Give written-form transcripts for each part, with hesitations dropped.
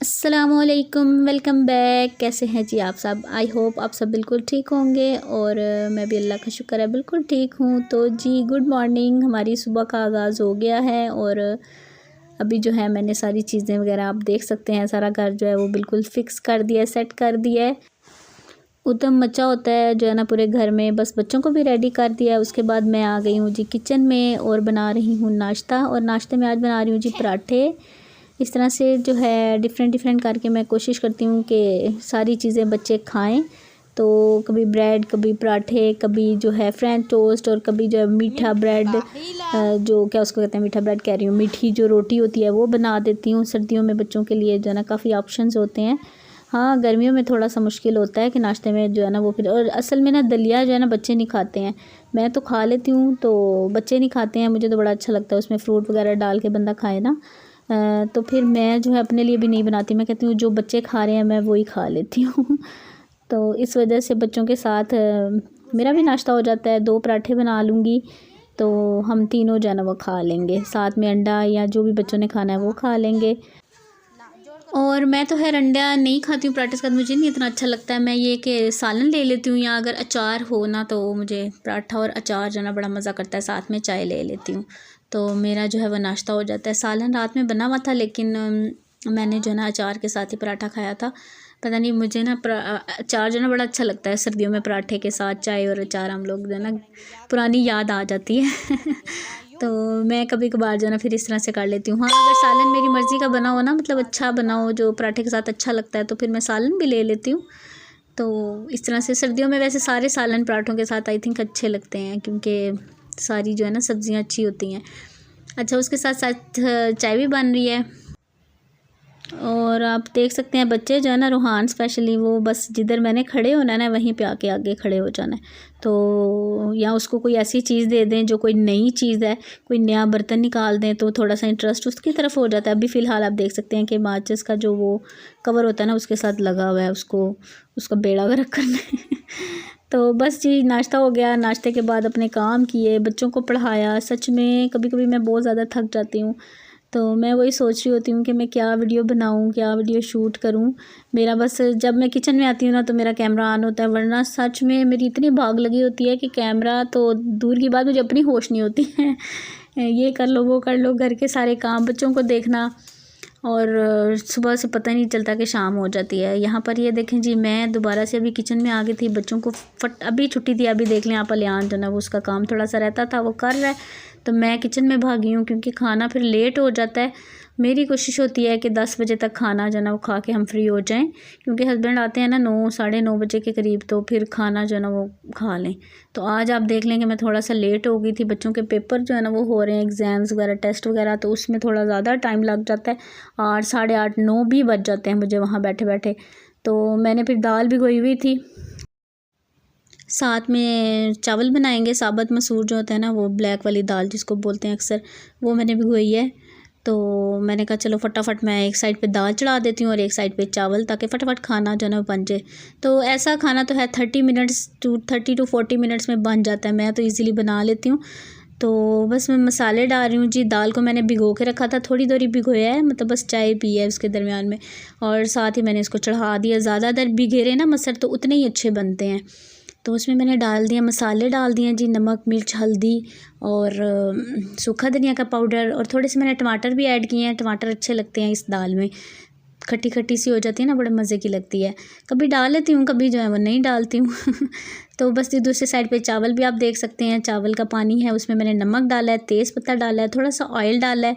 अस्सलामुअलैकुम, welcome back. कैसे हैं जी आप सब? आई होप आप सब बिल्कुल ठीक होंगे और मैं भी अल्लाह का शुक्र है बिल्कुल ठीक हूँ। तो जी गुड मॉर्निंग, हमारी सुबह का आगाज़ हो गया है और अभी जो है मैंने सारी चीज़ें वगैरह आप देख सकते हैं, सारा घर जो है वो बिल्कुल फ़िक्स कर दिया है, सेट कर दिया है। उधम मचा होता है जो है ना पूरे घर में। बस बच्चों को भी रेडी कर दिया है। उसके बाद मैं आ गई हूँ जी किचन में और बना रही हूँ नाश्ता। और नाश्ते में आज बना रही हूँ जी पराठे। इस तरह से जो है डिफरेंट करके मैं कोशिश करती हूँ कि सारी चीज़ें बच्चे खाएं। तो कभी ब्रेड, कभी पराठे, कभी जो है फ्रेंच टोस्ट और कभी जो है मीठा ब्रेड, जो क्या उसको कहते हैं, मीठा ब्रेड कह रही हूँ, मीठी जो रोटी होती है वो बना देती हूँ। सर्दियों में बच्चों के लिए जो है ना काफ़ी ऑप्शंस होते हैं। हाँ, गर्मियों में थोड़ा सा मुश्किल होता है कि नाश्ते में जो है ना वो फिर, और असल में ना दलिया जो है ना बच्चे नहीं खाते हैं। मैं तो खा लेती हूँ, तो बच्चे नहीं खाते हैं। मुझे तो बड़ा अच्छा लगता है उसमें फ्रूट वगैरह डाल के बंदा खाए ना। तो फिर मैं जो है अपने लिए भी नहीं बनाती। मैं कहती हूँ जो बच्चे खा रहे हैं मैं वही खा लेती हूँ। तो इस वजह से बच्चों के साथ मेरा भी नाश्ता हो जाता है। 2 पराठे बना लूँगी तो हम तीनों जो है ना वो खा लेंगे। साथ में अंडा या जो भी बच्चों ने खाना है वो खा लेंगे। और मैं तो खैर अंडा नहीं खाती हूँ पराठे के साथ, मुझे नहीं इतना अच्छा लगता है। मैं ये कि सालन ले लेती हूँ या अगर अचार हो ना तो मुझे पराठा और अचार जो है ना बड़ा मज़ा करता है। साथ में चाय ले लेती हूँ तो मेरा जो है वह नाश्ता हो जाता है। सालन रात में बना हुआ था लेकिन मैंने जो है ना अचार के साथ ही पराठा खाया था। पता नहीं मुझे ना अचार जो है ना बड़ा अच्छा लगता है सर्दियों में। पराठे के साथ चाय और अचार हम लोग जो है ना पुरानी याद आ जाती है। तो मैं कभी कभार जो है ना फिर इस तरह से कर लेती हूँ। हाँ, अगर सालन मेरी मर्ज़ी का बना हो ना, मतलब अच्छा बना हो जो पराठे के साथ अच्छा लगता है, तो फिर मैं सालन भी ले लेती हूँ। तो इस तरह से सर्दियों में वैसे सारे सालन पराठों के साथ आई थिंक अच्छे लगते हैं क्योंकि सारी जो है ना सब्ज़ियाँ अच्छी होती हैं। अच्छा, उसके साथ साथ चाय भी बन रही है। और आप देख सकते हैं बच्चे जो है ना, रूहान स्पेशली, वो बस जिधर मैंने खड़े होना है ना वहीं पे आके आगे खड़े हो जाना है। तो या उसको कोई ऐसी चीज़ दे दें जो कोई नई चीज़ है, कोई नया बर्तन निकाल दें तो थोड़ा सा इंटरेस्ट उसकी तरफ हो जाता है। अभी फ़िलहाल आप देख सकते हैं कि माचिस का जो वो कवर होता है ना उसके साथ लगा हुआ है, उसको उसका बेड़ा गर्क करना है। तो बस जी नाश्ता हो गया। नाश्ते के बाद अपने काम किए, बच्चों को पढ़ाया। सच में कभी कभी मैं बहुत ज़्यादा थक जाती हूँ तो मैं वही सोच रही होती हूँ कि मैं क्या वीडियो बनाऊँ, क्या वीडियो शूट करूँ। मेरा बस जब मैं किचन में आती हूँ ना तो मेरा कैमरा ऑन होता है, वरना सच में मेरी इतनी भाग लगी होती है कि कैमरा तो दूर की बात, मुझे अपनी होश नहीं होती है। ये कर लो, वो कर लो, घर के सारे काम, बच्चों को देखना, और सुबह से पता ही नहीं चलता कि शाम हो जाती है। यहाँ पर ये देखें जी, मैं दोबारा से अभी किचन में आ गई थी। बच्चों को अभी छुट्टी थी, अभी देख लें आप, अलियान जो ना वो उसका काम थोड़ा सा रहता था वो कर रहा है, तो मैं किचन में भागी हूँ क्योंकि खाना फिर लेट हो जाता है। मेरी कोशिश होती है कि 10 बजे तक खाना जो है ना वो खा के हम फ्री हो जाएं, क्योंकि हस्बैंड आते हैं ना 9 साढ़े 9 बजे के करीब, तो फिर खाना जो है ना वो खा लें। तो आज आप देख लें कि मैं थोड़ा सा लेट हो गई थी। बच्चों के पेपर जो है ना वो हो रहे हैं, एग्ज़ाम्स वगैरह, टेस्ट वगैरह, तो उसमें थोड़ा ज़्यादा टाइम लग जाता है। 8 साढ़े 8 9 भी बज जाते हैं मुझे वहाँ बैठे बैठे। तो मैंने फिर दाल भिगोई हुई थी, साथ में चावल बनाएंगे। साबुत मसूर जो होता है ना, वो ब्लैक वाली दाल जिसको बोलते हैं अक्सर, वो मैंने भिगोई है। तो मैंने कहा चलो फटाफट मैं एक साइड पे दाल चढ़ा देती हूँ और एक साइड पे चावल, ताकि फटाफट खाना जो है ना बन जाए। तो ऐसा खाना तो है 30 टू 40 मिनट्स में बन जाता है। मैं तो इजीली बना लेती हूँ। तो बस मैं मसाले डाल रही हूँ जी। दाल को मैंने भिगो के रखा था, थोड़ी देर ही भिगोया है, मतलब बस चाय पी है उसके दरमियान में, और साथ ही मैंने इसको चढ़ा दिया। ज़्यादा देर भिगे रहे ना मसर तो उतने ही अच्छे बनते हैं। तो उसमें मैंने डाल दिया, मसाले डाल दिए जी, नमक, मिर्च, हल्दी और सूखा धनिया का पाउडर, और थोड़े से मैंने टमाटर भी ऐड किए हैं। टमाटर अच्छे लगते हैं इस दाल में, खट्टी खट्टी सी हो जाती है ना, बड़े मज़े की लगती है। कभी डाल लेती हूँ, कभी जो है वो नहीं डालती हूँ। तो बस ये दूसरी साइड पे चावल भी आप देख सकते हैं, चावल का पानी है, उसमें मैंने नमक डाला है, तेज़ पत्ता डाला है, थोड़ा सा ऑयल डाला है,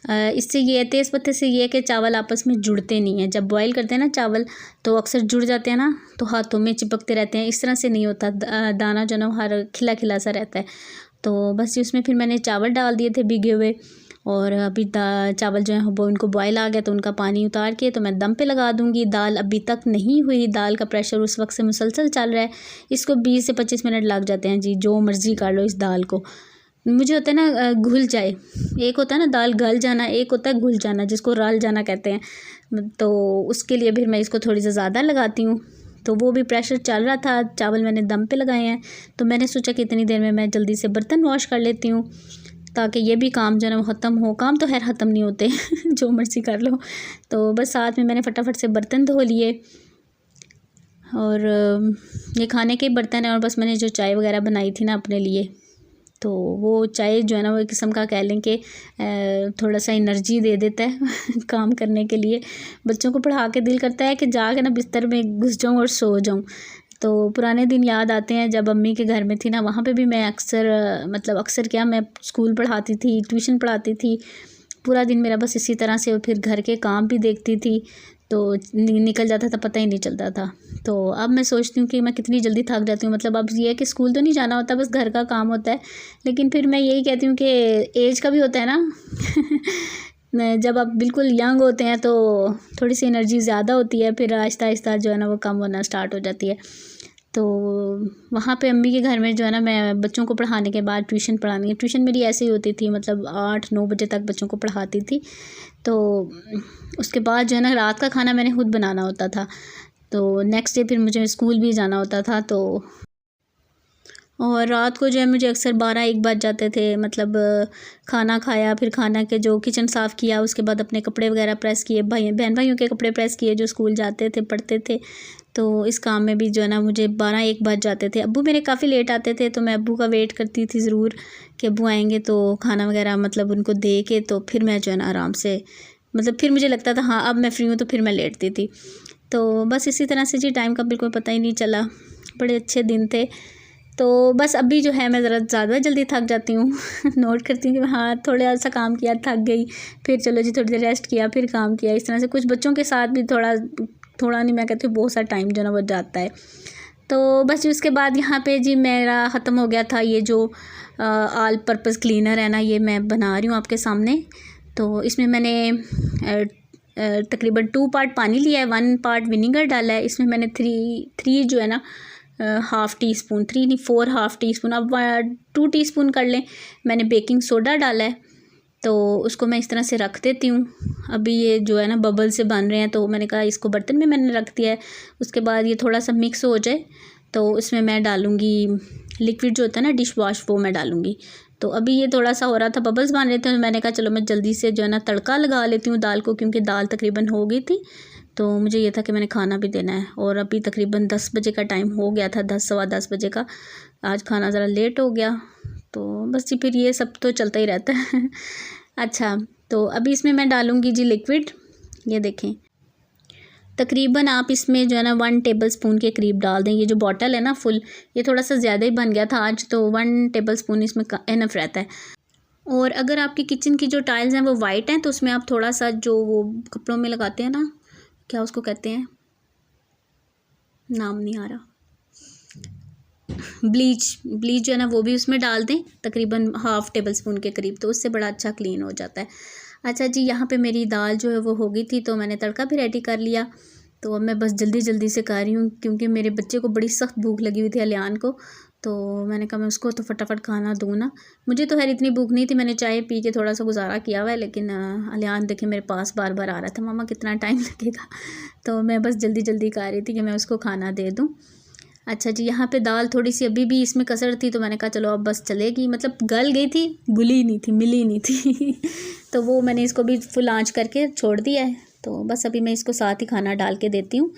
इससे ये है, तेज़ पत्ते से ये है कि चावल आपस में जुड़ते नहीं हैं। जब बॉईल करते हैं ना चावल तो अक्सर जुड़ जाते हैं ना, तो हाथों में चिपकते रहते हैं। इस तरह से नहीं होता, दाना जो ना हर खिला खिला सा रहता है। तो बस उसमें फिर मैंने चावल डाल दिए थे भीगे हुए, और अभी चावल जो है वो उनको बॉयल आ गया तो उनका पानी उतार के तो मैं दम पे लगा दूँगी। दाल अभी तक नहीं हुई, दाल का प्रेशर उस वक्त से मुसलसल चल रहा है। इसको 20 से 25 मिनट लग जाते हैं जी, जो मर्ज़ी कर लो इस दाल को। मुझे होता है ना घुल जाए, एक होता है ना दाल गल जाना, एक होता है घुल जाना, जिसको रल जाना कहते हैं। तो उसके लिए फिर मैं इसको थोड़ी सी ज़्यादा लगाती हूँ। तो वो भी प्रेशर चल रहा था, चावल मैंने दम पे लगाए हैं, तो मैंने सोचा कि इतनी देर में मैं जल्दी से बर्तन वॉश कर लेती हूँ, ताकि ये भी काम जो है ना ख़त्म हो। काम तो खैर ख़त्म नहीं होते जो मर्ज़ी कर लो। तो बस साथ में मैंने फटाफट से बर्तन धो लिए, और ये खाने के बर्तन हैं। और बस मैंने जो चाय वगैरह बनाई थी ना अपने लिए, तो वो चाय जो है ना वो एक किस्म का कह लें कि थोड़ा सा एनर्जी दे देता है काम करने के लिए। बच्चों को पढ़ा के दिल करता है कि जाके ना बिस्तर में घुस जाऊँ और सो जाऊँ। तो पुराने दिन याद आते हैं जब अम्मी के घर में थी ना, वहाँ पे भी मैं अक्सर मतलब अक्सर क्या, मैं स्कूल पढ़ाती थी, ट्यूशन पढ़ाती थी। पूरा दिन मेरा बस इसी तरह से, और फिर घर के काम भी देखती थी, तो निकल जाता था, पता ही नहीं चलता था। तो अब मैं सोचती हूँ कि मैं कितनी जल्दी थक जाती हूँ। मतलब अब ये है कि स्कूल तो नहीं जाना होता, बस घर का काम होता है। लेकिन फिर मैं यही कहती हूँ कि एज का भी होता है ना जब आप बिल्कुल यंग होते हैं तो थोड़ी सी एनर्जी ज़्यादा होती है, फिर आहिस्ता आहिस्ता जो है ना वो कम होना स्टार्ट हो जाती है। तो वहाँ पे अम्मी के घर में जो है ना, मैं बच्चों को पढ़ाने के बाद ट्यूशन पढ़ानी है। ट्यूशन मेरी ऐसे ही होती थी, मतलब 8-9 बजे तक बच्चों को पढ़ाती थी। तो उसके बाद जो है ना रात का खाना मैंने खुद बनाना होता था। तो नेक्स्ट डे फिर मुझे स्कूल भी जाना होता था। तो और रात को जो है मुझे अक्सर 12-1 बज जाते थे। मतलब खाना खाया, फिर खाना के जो किचन साफ़ किया, उसके बाद अपने कपड़े वगैरह प्रेस किए, बहन भाइयों के कपड़े प्रेस किए जो स्कूल जाते थे, पढ़ते थे। तो इस काम में भी जो है ना मुझे 12-1 बज जाते थे। अब्बू मेरे काफ़ी लेट आते थे, तो मैं अब्बू का वेट करती थी ज़रूर कि अब्बू आएंगे तो खाना वगैरह मतलब उनको दे के, तो फिर मैं जो है ना आराम से, मतलब फिर मुझे लगता था हाँ अब मैं फ्री हूँ, तो फिर मैं लेटती थी। तो बस इसी तरह से जी टाइम का बिल्कुल पता ही नहीं चला, बड़े अच्छे दिन थे। तो बस अभी जो है मैं ज़रा ज़्यादा जल्दी थक जाती हूँ नोट करती हूँ कि हाँ थोड़ा सा काम किया, थक गई, फिर चलो जी थोड़ी देर रेस्ट किया, फिर काम किया। इस तरह से कुछ बच्चों के साथ भी थोड़ा नहीं, मैं कहती हूँ बहुत सारा टाइम जो ना वो जाता है। तो बस जी उसके बाद यहाँ पे जी मेरा ख़त्म हो गया था ये जो ऑल पर्पज़ क्लीनर है ना, ये मैं बना रही हूँ आपके सामने। तो इसमें मैंने तकरीबन 2 पार्ट पानी लिया है, 1 पार्ट विनीगर डाला है। इसमें मैंने 3 जो है ना हाफ़ टी स्पून, 3 नहीं 4 हाफ़ टी स्पून, अब 2 टीस्पून कर लें, मैंने बेकिंग सोडा डाला है। तो उसको मैं इस तरह से रख देती हूँ। अभी ये जो है ना बबल से बन रहे हैं, तो मैंने कहा इसको बर्तन में मैंने रख दिया है। उसके बाद ये थोड़ा सा मिक्स हो जाए तो उसमें मैं डालूँगी लिक्विड जो होता है ना डिश वॉश, वो मैं डालूँगी। तो अभी ये थोड़ा सा हो रहा था, बबल्स बन रहे थे, तो मैंने कहा चलो मैं जल्दी से जो है ना तड़का लगा लेती हूँ दाल को, क्योंकि दाल तकरीबन हो गई थी। तो मुझे ये था कि मैंने खाना भी देना है, और अभी तकरीबन 10 बजे का टाइम हो गया था, 10 सवा 10 बजे का। आज खाना ज़रा लेट हो गया, तो बस जी फिर ये सब तो चलता ही रहता है अच्छा, तो अभी इसमें मैं डालूँगी जी लिक्विड। ये देखें, तकरीबन आप इसमें जो है ना 1 टेबल स्पून के करीब डाल दें। ये जो बॉटल है ना फुल, ये थोड़ा सा ज़्यादा ही बन गया था आज, तो 1 टेबल स्पून इसमें इनफ रहता है। और अगर आपकी किचन की जो टाइल्स हैं वो वाइट हैं, तो उसमें आप थोड़ा सा जो वो कपड़ों में लगाते हैं ना, क्या उसको कहते हैं, नाम नहीं आ रहा, ब्लीच जो है ना वो भी उसमें डाल दें, तकरीबन हाफ़ टेबल स्पून के करीब, तो उससे बड़ा अच्छा क्लीन हो जाता है। अच्छा जी, यहाँ पे मेरी दाल जो है वो हो गई थी, तो मैंने तड़का भी रेडी कर लिया। तो अब मैं बस जल्दी से कर रही हूँ, क्योंकि मेरे बच्चे को बड़ी सख्त भूख लगी हुई थी, अलियान को। तो मैंने कहा मैं उसको तो फटाफट खाना दूँ ना। मुझे तो खैर इतनी भूख नहीं थी, मैंने चाय पी के थोड़ा सा गुजारा किया हुआ है, लेकिन अलियान देखे मेरे पास बार बार आ रहा था, मामा कितना टाइम लगेगा। तो मैं बस जल्दी कर रही थी कि मैं उसको खाना दे दूँ। अच्छा जी, यहाँ पे दाल थोड़ी सी अभी भी इसमें कसर थी, तो मैंने कहा चलो अब बस चलेगी, मतलब गल गई थी, गुली नहीं थी, मिली नहीं थी तो वो मैंने इसको भी फुल आंच करके छोड़ दिया है। तो बस अभी मैं इसको साथ ही खाना डाल के देती हूँ।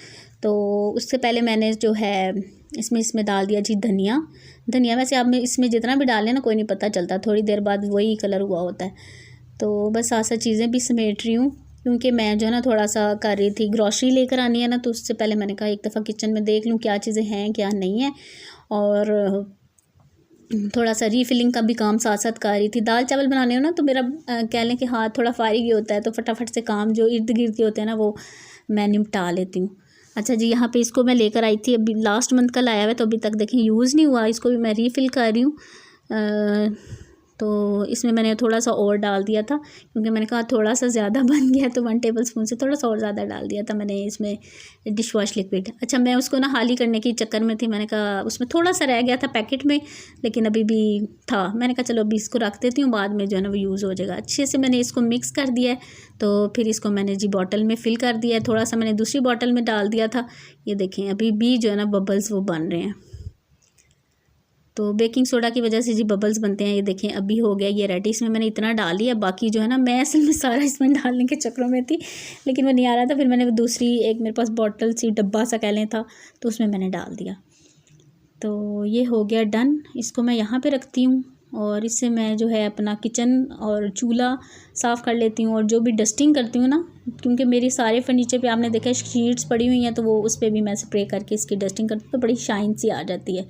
तो उससे पहले मैंने जो है इसमें डाल दिया जी धनिया वैसे आप में इसमें जितना भी डालें ना कोई नहीं पता चलता, थोड़ी देर बाद वही कलर हुआ होता है। तो बस साथ साथ चीज़ें भी समेट रही हूँ, क्योंकि मैं जो है ना थोड़ा सा कर रही थी, ग्रॉसरी लेकर आनी है ना, तो उससे पहले मैंने कहा एक दफ़ा किचन में देख लूँ क्या चीज़ें हैं क्या नहीं है। और थोड़ा सा रीफिलिंग का भी काम साथ साथ कर रही थी। दाल चावल बनाने हो ना तो मेरा कह लें कि हाथ थोड़ा फारिग ही होता है, तो फटाफट से काम जो इर्द गिर्द के होते हैं ना वो मैं निपटा लेती हूँ। अच्छा जी, यहाँ पे इसको मैं लेकर आई थी, अभी लास्ट मंथ का लाया हुआ है, तो अभी तक देखें यूज़ नहीं हुआ। इसको भी मैं रीफ़िल कर रही हूँ। तो इसमें मैंने थोड़ा सा और डाल दिया था, क्योंकि मैंने कहा थोड़ा सा ज़्यादा बन गया, तो 1 टेबलस्पून से थोड़ा सा और ज़्यादा डाल दिया था मैंने इसमें डिश वॉश लिक्विड। अच्छा, मैं उसको ना हाली करने के चक्कर में थी, मैंने कहा उसमें थोड़ा सा रह गया था पैकेट में, लेकिन अभी भी था। मैंने कहा चलो अभी इसको रख देती हूँ, बाद में जो है ना वो यूज़ हो जाएगा। अच्छे से मैंने इसको मिक्स कर दिया है, तो फिर इसको मैंने जी बॉटल में फ़िल कर दिया है। थोड़ा सा मैंने दूसरी बॉटल में डाल दिया था। ये देखें अभी भी जो है ना बबल्स वो बन रहे हैं, तो बेकिंग सोडा की वजह से जी बबल्स बनते हैं। ये देखें अभी हो गया ये रेडी। इसमें मैंने इतना डाल दिया, बाकी जो है ना मैं असल में सारा इसमें डालने के चक्रों में थी, लेकिन वो नहीं आ रहा था। फिर मैंने दूसरी एक मेरे पास बॉटल सी डब्बा सा कह लें था, तो उसमें मैंने डाल दिया। तो ये हो गया डन। इसको मैं यहाँ पे रखती हूँ, और इससे मैं जो है अपना किचन और चूल्हा साफ़ कर लेती हूँ, और जो भी डस्टिंग करती हूँ ना, क्योंकि मेरी सारे फर्नीचर पे आपने देखा शीट्स पड़ी हुई हैं, तो वो उस पर भी मैं स्प्रे करके इसकी डस्टिंग करती हूँ, तो बड़ी शाइन सी आ जाती है।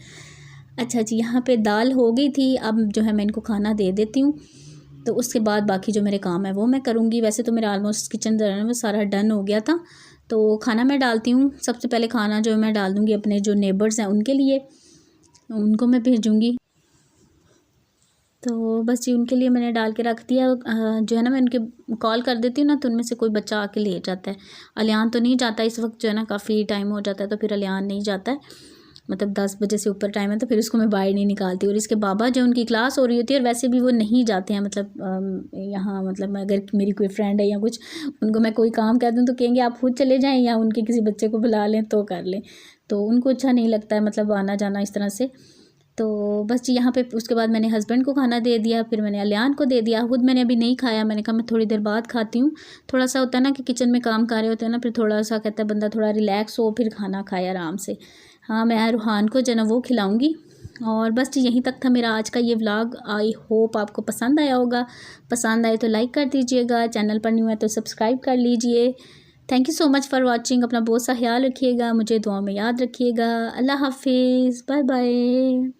अच्छा जी, यहाँ पे दाल हो गई थी, अब जो है मैं इनको खाना दे देती हूँ, तो उसके बाद बाकी जो मेरे काम है वो मैं करूँगी। वैसे तो मेरा ऑलमोस्ट किचन जो है ना वो सारा डन हो गया था। तो खाना मैं डालती हूँ। सबसे पहले खाना जो है मैं डाल दूँगी अपने जो नेबर्स हैं उनके लिए, उनको मैं भेजूँगी। तो बस जी उनके लिए मैंने डाल के रख दिया। जो है ना मैं उनके कॉल कर देती हूँ ना, तो उनमें से कोई बच्चा आके ले जाता है। अलियान तो नहीं जाता इस वक्त, जो है ना काफ़ी टाइम हो जाता है, तो फिर अलियान नहीं जाता है। मतलब 10 बजे से ऊपर टाइम है, तो फिर उसको मैं बाहर नहीं निकालती। और इसके बाबा जो उनकी क्लास हो रही होती है, और वैसे भी वो नहीं जाते हैं, मतलब यहाँ मतलब अगर मेरी कोई फ्रेंड है या कुछ, उनको मैं कोई काम कह दूँ तो कहेंगे आप खुद चले जाएँ या उनके किसी बच्चे को बुला लें तो कर लें। तो उनको अच्छा नहीं लगता है मतलब आना जाना इस तरह से। तो बस जी यहाँ पे उसके बाद मैंने हस्बैंड को खाना दे दिया, फिर मैंने अलियान को दे दिया। खुद मैंने अभी नहीं खाया, मैंने कहा मैं थोड़ी देर बाद खाती हूँ। थोड़ा सा होता है ना कि किचन में काम कर रहे होते हैं ना, फिर थोड़ा सा कहता है बंदा थोड़ा रिलैक्स हो, फिर खाना खाए आराम से। हाँ, मैं रूहान को जो है ना वो खिलाऊँगी। और बस जी यहीं तक था मेरा आज का ये व्लॉग। आई होप आपको पसंद आया होगा। पसंद आए तो लाइक कर दीजिएगा, चैनल पर न्यू है तो सब्सक्राइब कर लीजिए। Thank you so much for watching. अपना बहुत सा ख्याल रखिएगा, मुझे दुआ में याद रखिएगा। अल्लाह हाफिज़, बाय बाय।